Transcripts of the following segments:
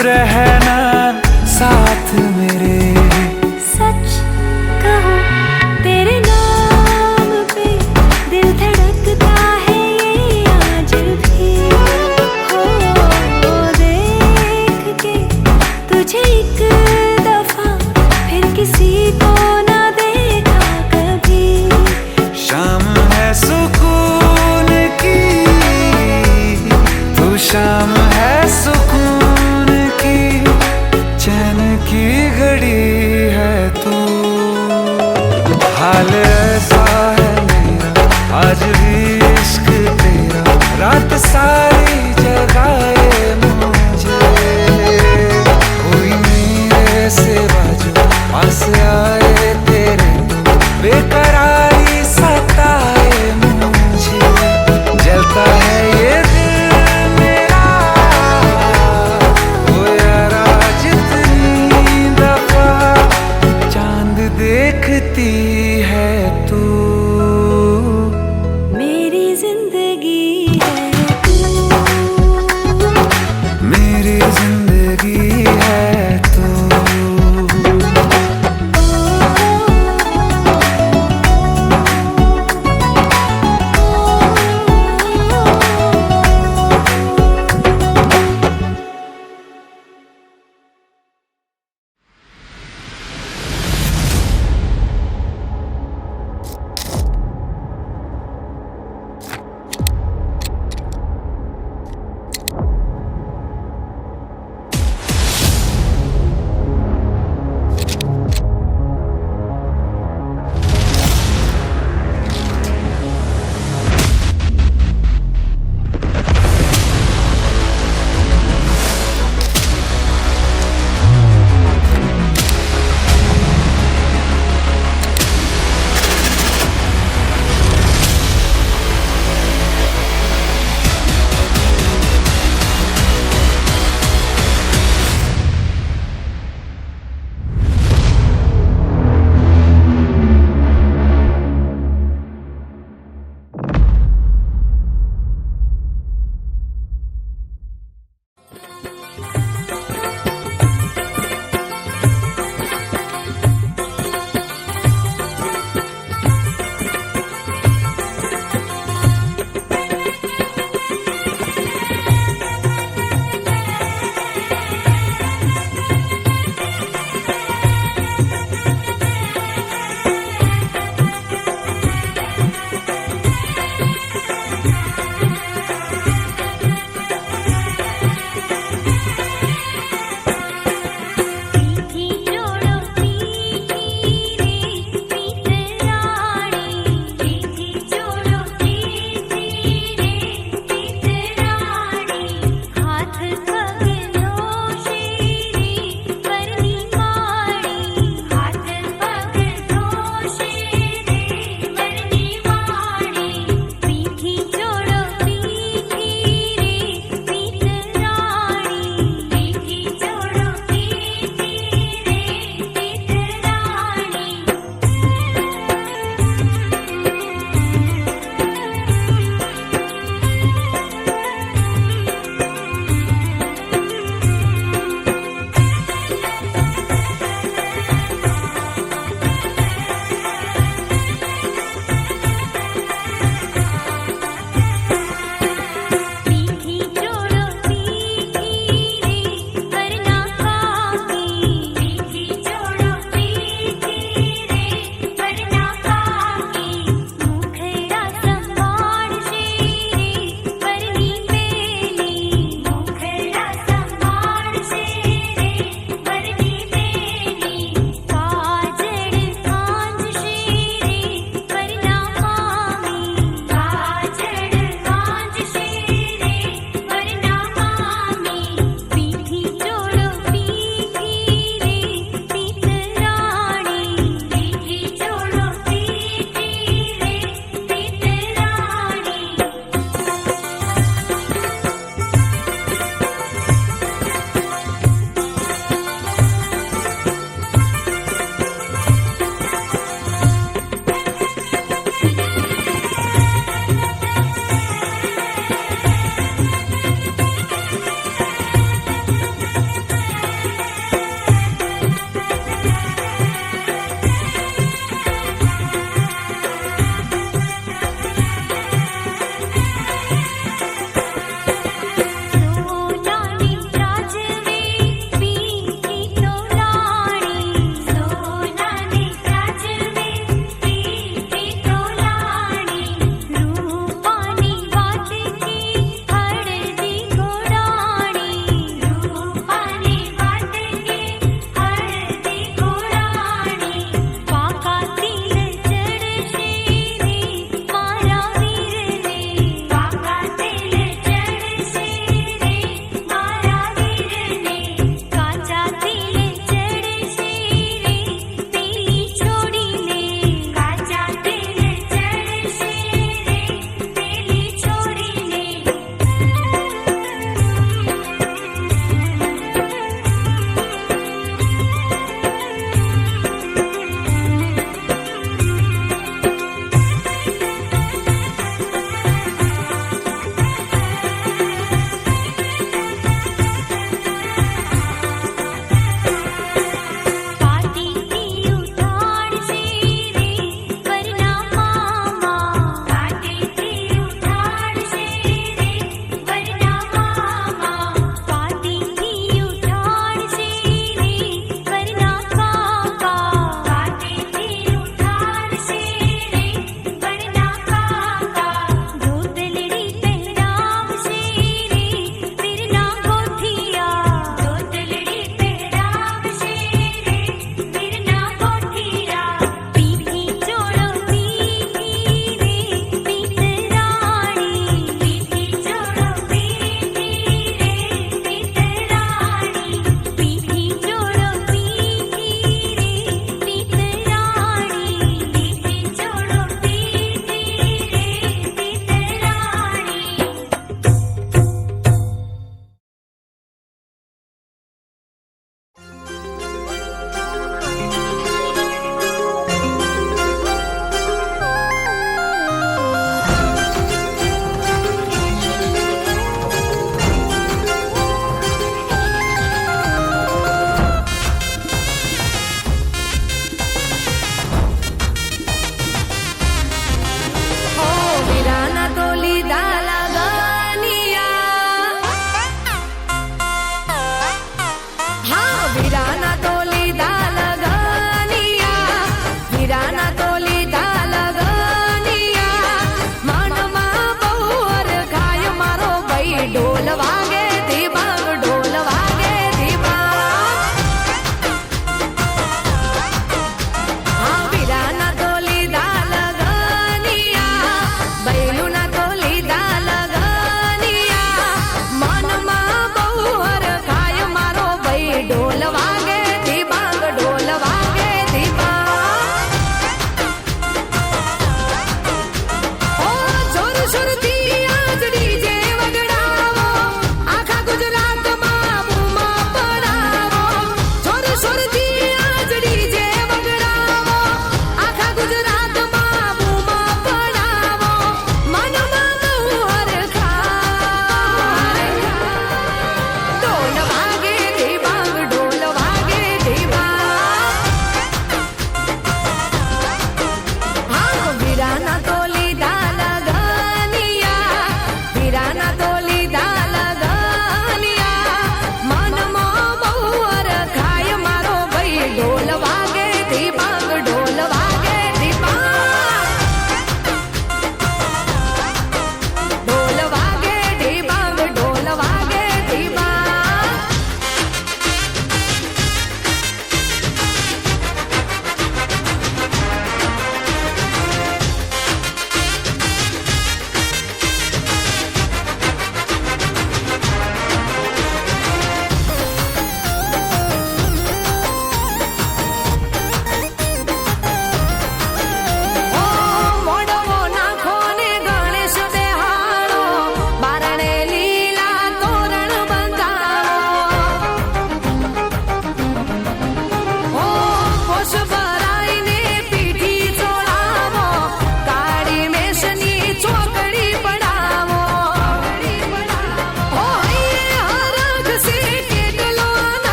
रहना साथ मेरे। सच कहूं तेरे नाम पे दिल धड़कता है ये आज भी। हो देख के तुझे एक दफा फिर किसी को ना देखा कभी। शाम है सुकून की, तू शाम है सुकून की, चैन की घड़ी है तू। हाल ऐसा है मेरा आज भी इश्क तेरा, रात सारी जगाए मुझे। कोई मेरे सिवा जो पास आए तेरे तो बेकरारी सताए मुझे। जलता है ये दिल मेरा, ओ यारा जितनी दफा चांद देखती है तू। मेरी जिंदगी है तू, मेरी जिंदगी है तू। ओ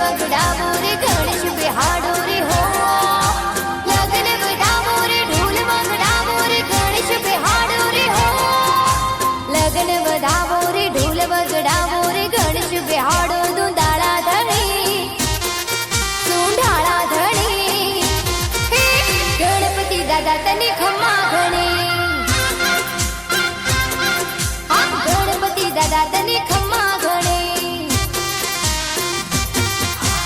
વગડાવો રે ગણેશ બેહાડો રે હો લગન વધાવો રે ઢોલ વગડાવો રે ગણેશ બેહાડો રે હો લગન વધાવો રે ઢોલ વગડાવો રે ગણેશ બેહાડો દુંદાળા ધણી સુંઢાળા ધણી હે ગણપતિ દાદા તને ખમ્મા ઘણી હા ગણપતિ દાદા તને ખમ્મા ઘણી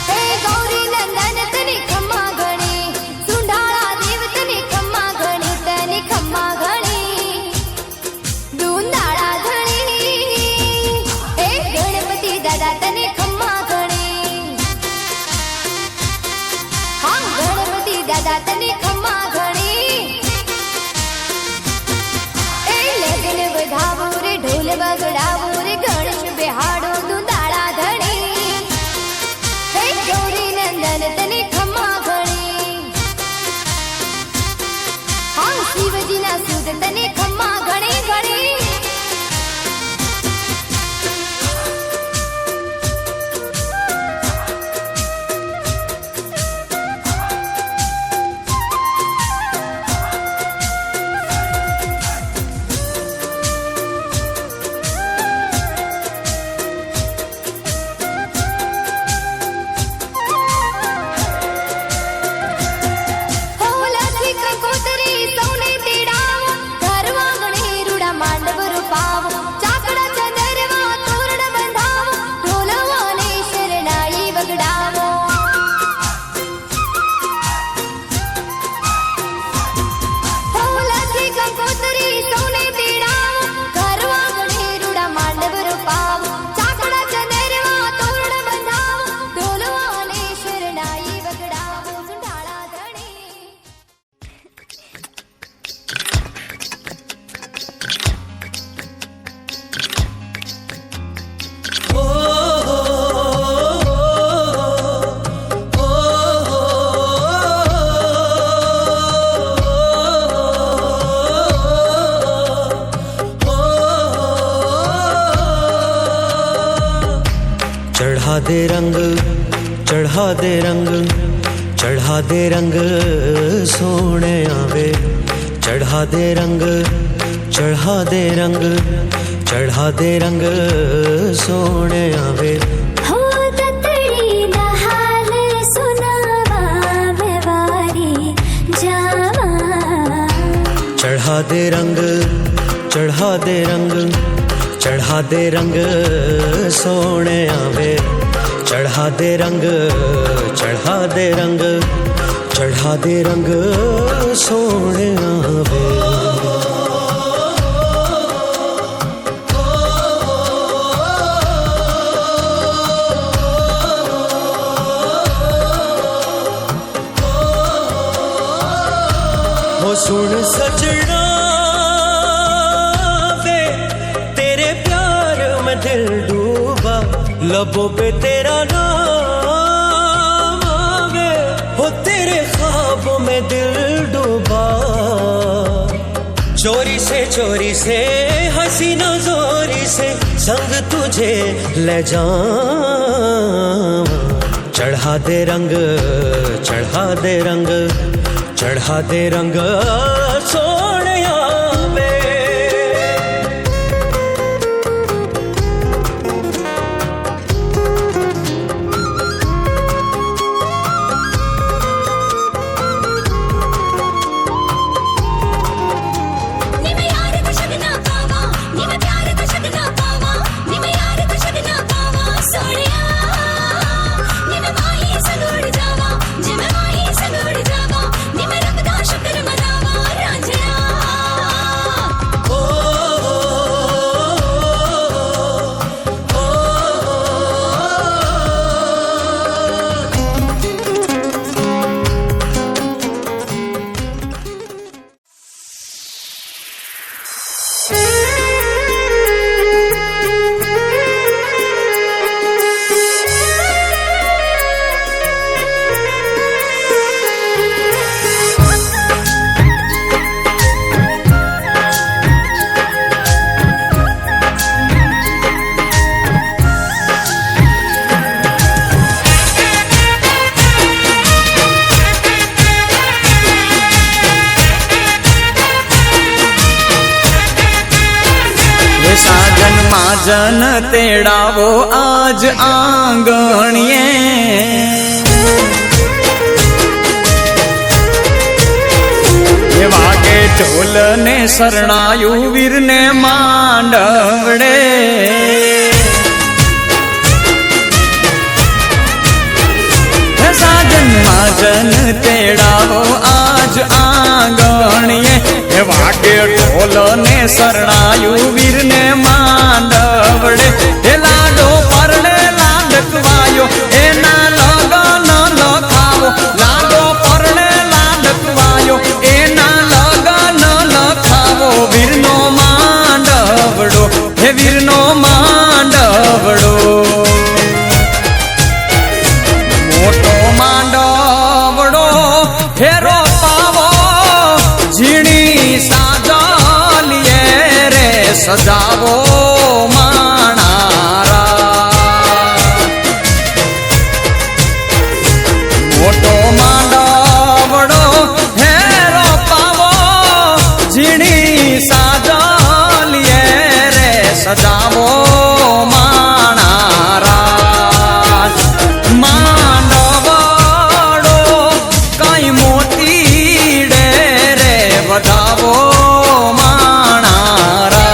હે ગૌરી નંદન તને ખમ્મા ઘણી સુંઢાળા દેવ તને ખમ્મા ઘણી તને ખમ્મા ઘણી દુંદાળા ધણી હે ગણપતિ દાદા તને ખમ્મા ઘણી હા ગણપતિ દાદા તને ખમ્મા ઘણી એ લગન વધાવો રે ઢોલ વગડાવો રે ગણેશ બેહાડો દુંદાળા ધણી હે ગૌરી નંદન તને ખમ્મા ઘણી હા શિવજીના સુદ તને ખમ્મા ઘણી ઘણી હોલાથી કંકોતરી સૌને તેડાવો ઘરવા ગણે રૂડા માંડવ રૂપાવો ચાકડા ચંદરવા તોરણ બંધાવો ઢોલવાને શરણાઈ વગડાવો હોલાથી કંકોતરી સૌને તેડાવો ઘરવા ગણે રૂડા માંડવ રૂપાવો ચાકડા ચંદરવા તોરણ બંધાવો ઢોલવાને શરણાઈ વગડાવો સુંઢાળા ધણી चढ़ा दे रंग चढ़ा दे रंग चढ़ा दे रंग सोने आवे चढ़ा दे रंग चढ़ा दे रंग चढ़ा दे रंग सोने आवे हो ततड़ी नहाल सुनावा व्यवारी जावा चढ़ा दे रंग चढ़ा दे रंग चढ़ा दे रंग सोने आवे चढ़ा दे रंग चढ़ा दे रंग चढ़ा दे रंग सोने आवे हो सुन सजना वे तेरे प्यार में दिल डूबा लबों पे तेरा नाम आवे हो तेरे ख्वाबों में दिल डूबा चोरी से हसीना जोरी से संग तुझे ले जाऊं चढ़ा दे रंग चढ़ा दे रंग चढ़ा दे रंग सोने आवे निमे यार कुशद ना पावा निमे प्यार कुशद ना पावा निमे यार कुशद ना पावा सोनिया निमे माही सगोड़ जावा जिमे माही सगोड़ जावा निमे रखदा शुक्र मनावा रांझिया માજન તેડાવો આજ આંગણીએ, વાગે ઢોલ ને શરણાયું વીરને માંડવડે, સાજન માજન તેડાવો આજ આંગણીએ, વાગે ઢોલ ને શરણાયું વીરને માંડવડે, એ લાડો પરણે લાડકવાયો એના લગન લખાવો, લાડો પરણે લાડકવાયો એના લગન લખાવો, વીરનો માંડવડો હે વીરનો માંડવડો, મોટો માંડવડો ફેરો પાવો ઝીણી સાજલીએ રે સજાવો માણારા, મોટો માંડવડો ફેરો પાવો ઝીણી સાજલીએ રે સજાવો માણારા, માંડવડો કઈ મોતી રે વધાવો માણારા,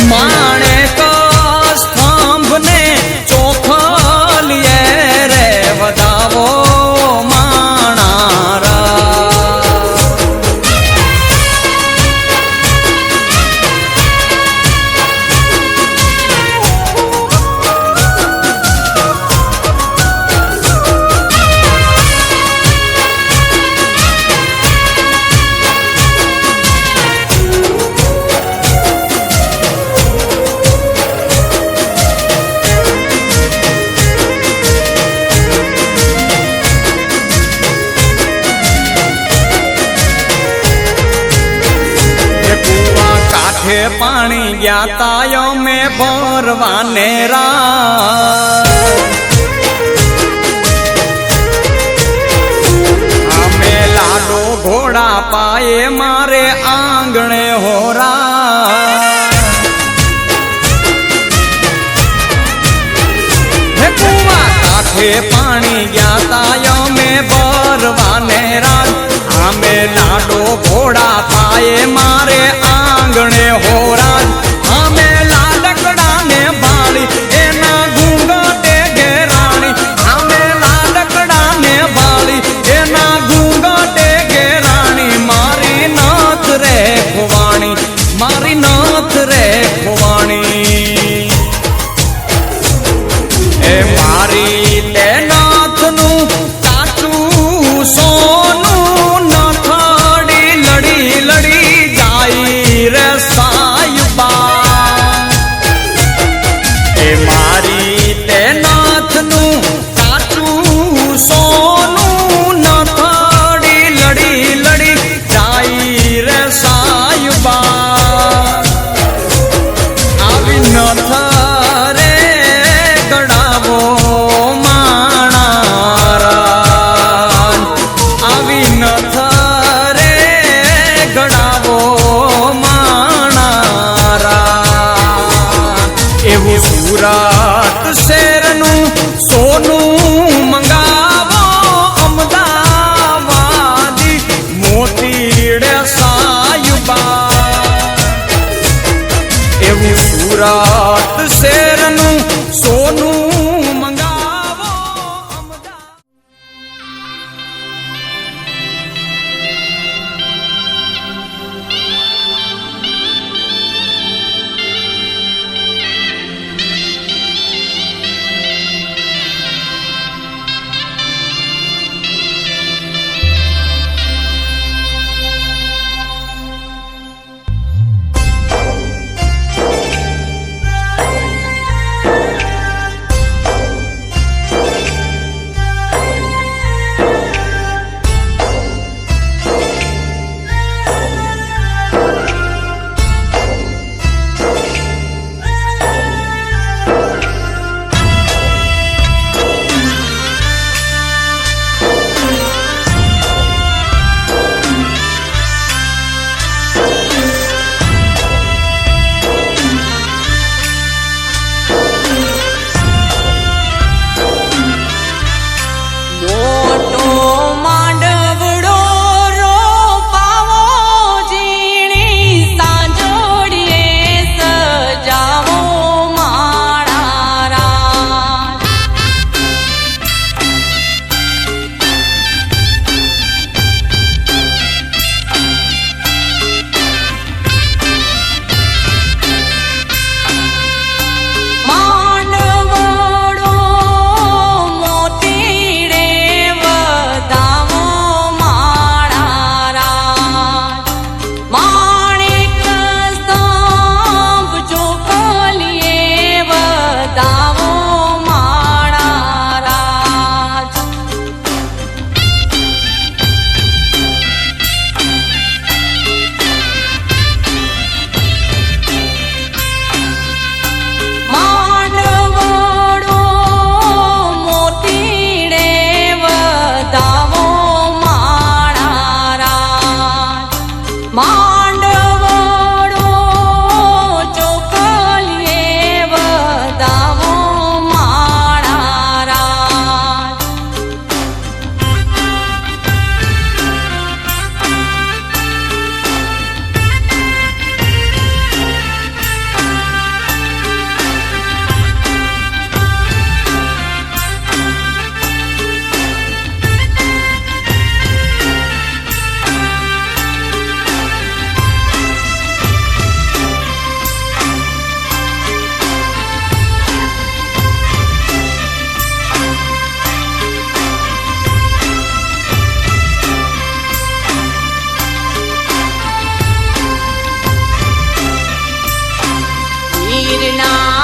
માણેક સ્તંભને ચોખલીએ રે વધાવો માણારા, કાંઠે પાણી ગયા તાયો મેં ભરવાને અમે લાડો ઘોડા પાયે મારે આંગણે હોરા, હે કુવા કાંઠે પાણી ગયા તાયો મેં ભરવાને અમે લાડો ઘોડા પાયે મારે આંગણે હોરાજ, અમે લાડકડાને ભાળી એના ઘૂંઘટે ઘેરાણી, અમે લાડકડાને ભાળી એના ઘૂંઘટે ઘેરાણી, મારી નાથ રે ખોવાણી, મારી નાથ રે ખોવાણી, એ મારી તે નાથનું કાચું સોનું નથડી લડી લડી જાય રે સાયુબા, એ મારી તે નાથનું કાચું સોનું નથડી લડી લડી જાય રે સાયુબા, આવી નથ રે ગડાવો માણારા, આવી નથ રે ગડાવો માણારા, એવું સુરત શહેરનું સોનું મંગાવો અમદાવાદી મોતીડે સાયુબા, એવું સુરત શહેરનું સોનું મંગાવો અમદાવાદ. વીરના